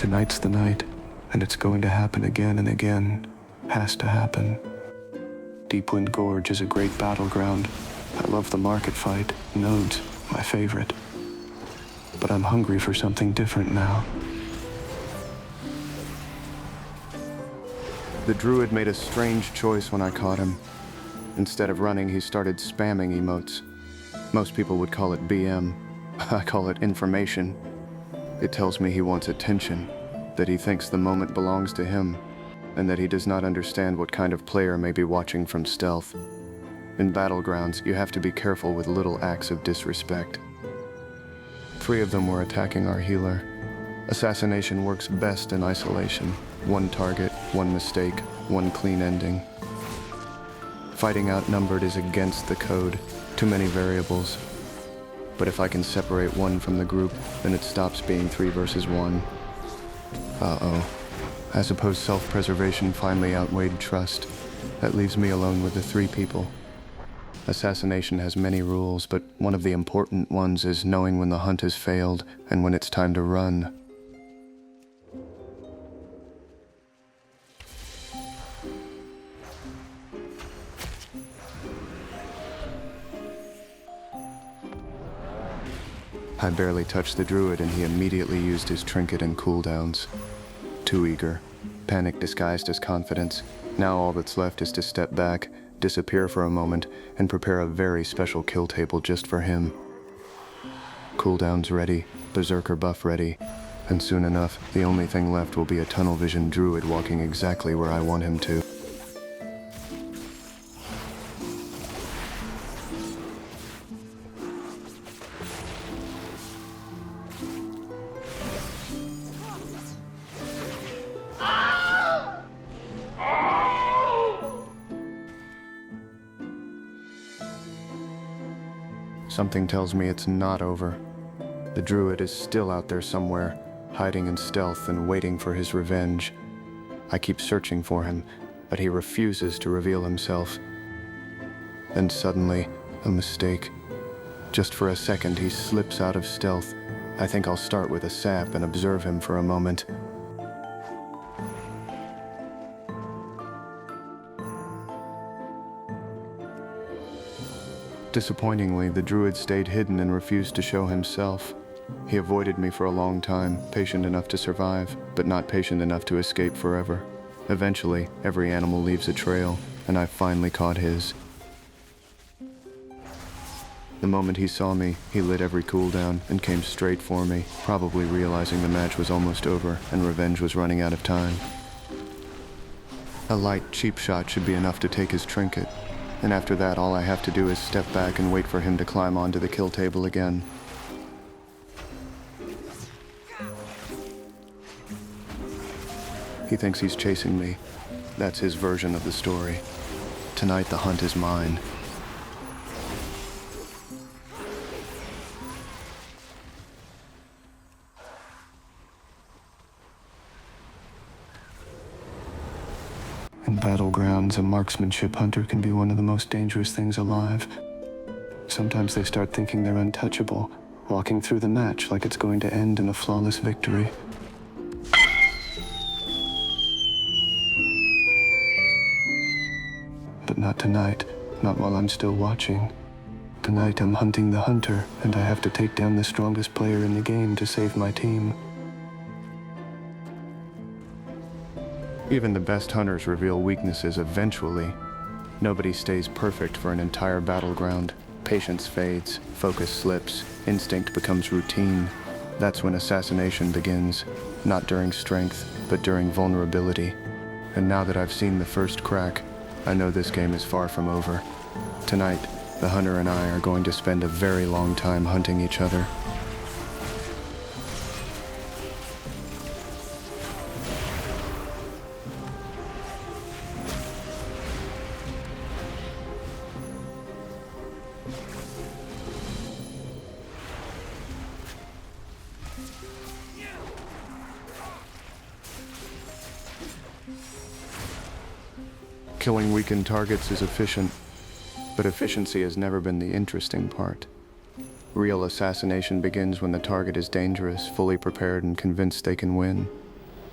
Tonight's the night, and it's going to happen again and again. Has to happen. Deepwind Gorge is a great battleground. I love the market fight. Nodes, my favorite. But I'm hungry for something different now. The Druid made a strange choice when I caught him. Instead of running, he started spamming emotes. Most people would call it BM. I call it information. It tells me he wants attention, that he thinks the moment belongs to him, and that he does not understand what kind of player may be watching from stealth. In battlegrounds, you have to be careful with little acts of disrespect. 3 of them were attacking our healer. Assassination works best in isolation. 1 target, 1 mistake, 1 clean ending. Fighting outnumbered is against the code. Too many variables. But if I can separate 1 from the group, then it stops being 3 versus 1. Uh-oh. I suppose self-preservation finally outweighed trust. That leaves me alone with the 3 people. Assassination has many rules, but one of the important ones is knowing when the hunt has failed and when it's time to run. I barely touched the Druid and he immediately used his trinket and cooldowns. Too eager. Panic disguised as confidence. Now all that's left is to step back, disappear for a moment, and prepare a very special kill table just for him. Cooldowns ready, Berserker buff ready, and soon enough, the only thing left will be a tunnel vision Druid walking exactly where I want him to. Something tells me it's not over. The Druid is still out there somewhere, hiding in stealth and waiting for his revenge. I keep searching for him, but he refuses to reveal himself. Then suddenly, a mistake. Just for a second, he slips out of stealth. I think I'll start with a sap and observe him for a moment. Disappointingly, the Druid stayed hidden and refused to show himself. He avoided me for a long time, patient enough to survive, but not patient enough to escape forever. Eventually, every animal leaves a trail, and I finally caught his. The moment he saw me, he lit every cooldown and came straight for me, probably realizing the match was almost over and revenge was running out of time. A light, cheap shot should be enough to take his trinket. And after that, all I have to do is step back and wait for him to climb onto the kill table again. He thinks he's chasing me. That's his version of the story. Tonight, the hunt is mine. In battlegrounds, a marksmanship hunter can be one of the most dangerous things alive. Sometimes they start thinking they're untouchable, walking through the match like it's going to end in a flawless victory. But not tonight, not while I'm still watching. Tonight I'm hunting the hunter, and I have to take down the strongest player in the game to save my team. Even the best hunters reveal weaknesses eventually. Nobody stays perfect for an entire battleground. Patience fades, focus slips, instinct becomes routine. That's when assassination begins, not during strength, but during vulnerability. And now that I've seen the first crack, I know this game is far from over. Tonight, the hunter and I are going to spend a very long time hunting each other. Killing weakened targets is efficient, but efficiency has never been the interesting part. Real assassination begins when the target is dangerous, fully prepared, and convinced they can win.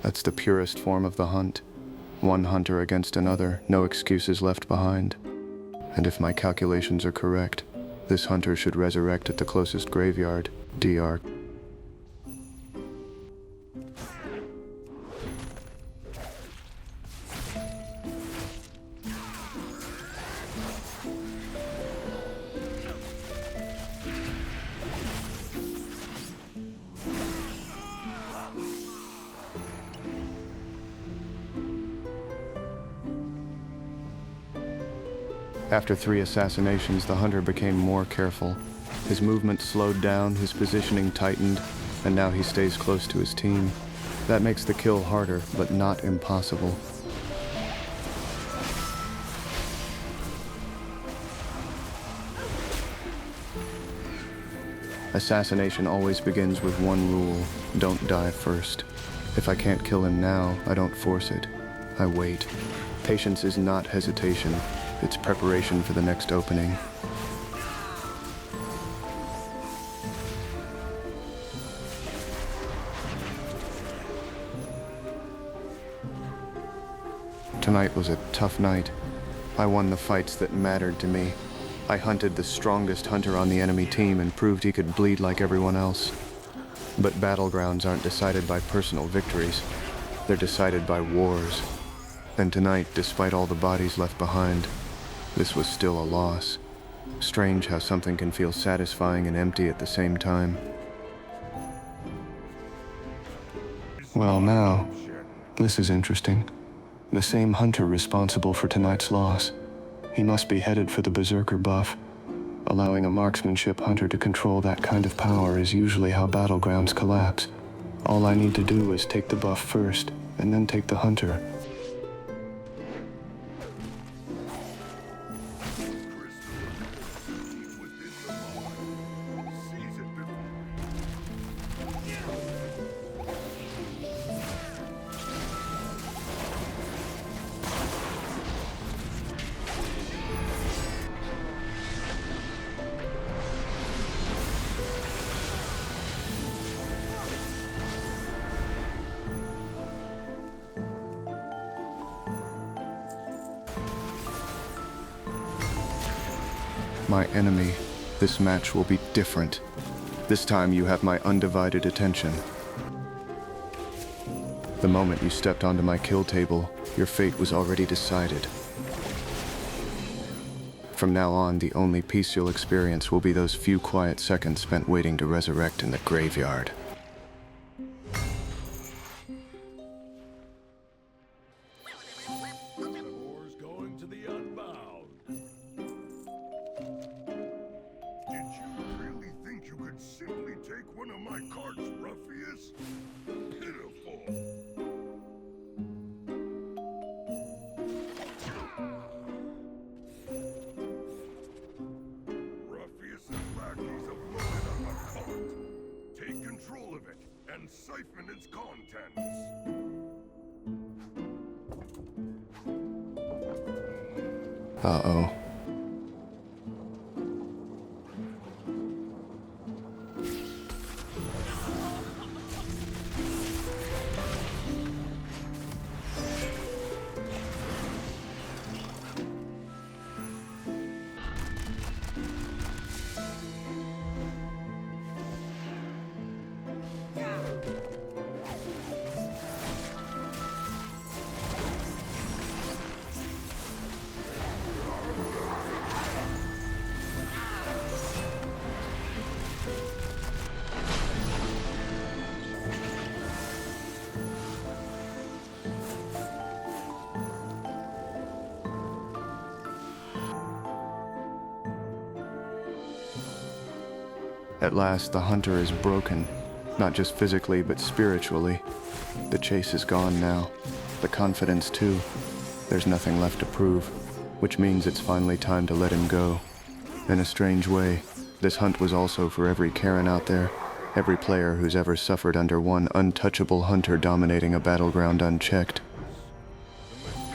That's the purest form of the hunt. One hunter against another, no excuses left behind. And if my calculations are correct, this hunter should resurrect at the closest graveyard, DR. After 3 assassinations, the hunter became more careful. His movement slowed down, his positioning tightened, and now he stays close to his team. That makes the kill harder, but not impossible. Assassination always begins with one rule: don't die first. If I can't kill him now, I don't force it. I wait. Patience is not hesitation. It's preparation for the next opening. Tonight was a tough night. I won the fights that mattered to me. I hunted the strongest hunter on the enemy team and proved he could bleed like everyone else. But battlegrounds aren't decided by personal victories. They're decided by wars. And tonight, despite all the bodies left behind, this was still a loss. Strange how something can feel satisfying and empty at the same time. Well, now, this is interesting. The same hunter responsible for tonight's loss. He must be headed for the Berserker buff. Allowing a marksmanship hunter to control that kind of power is usually how battlegrounds collapse. All I need to do is take the buff first, and then take the hunter. My enemy, this match will be different. This time you have my undivided attention. The moment you stepped onto my kill table, your fate was already decided. From now on, the only peace you'll experience will be those few quiet seconds spent waiting to resurrect in the graveyard. One of my cards, Ruffius? Pitiful. Ruffius's lackeys have loaded up a cart. Take control of it and siphon its contents. Uh-oh. At last, the hunter is broken, not just physically, but spiritually. The chase is gone now. The confidence, too. There's nothing left to prove, which means it's finally time to let him go. In a strange way, this hunt was also for every Karen out there, every player who's ever suffered under one untouchable hunter dominating a battleground unchecked.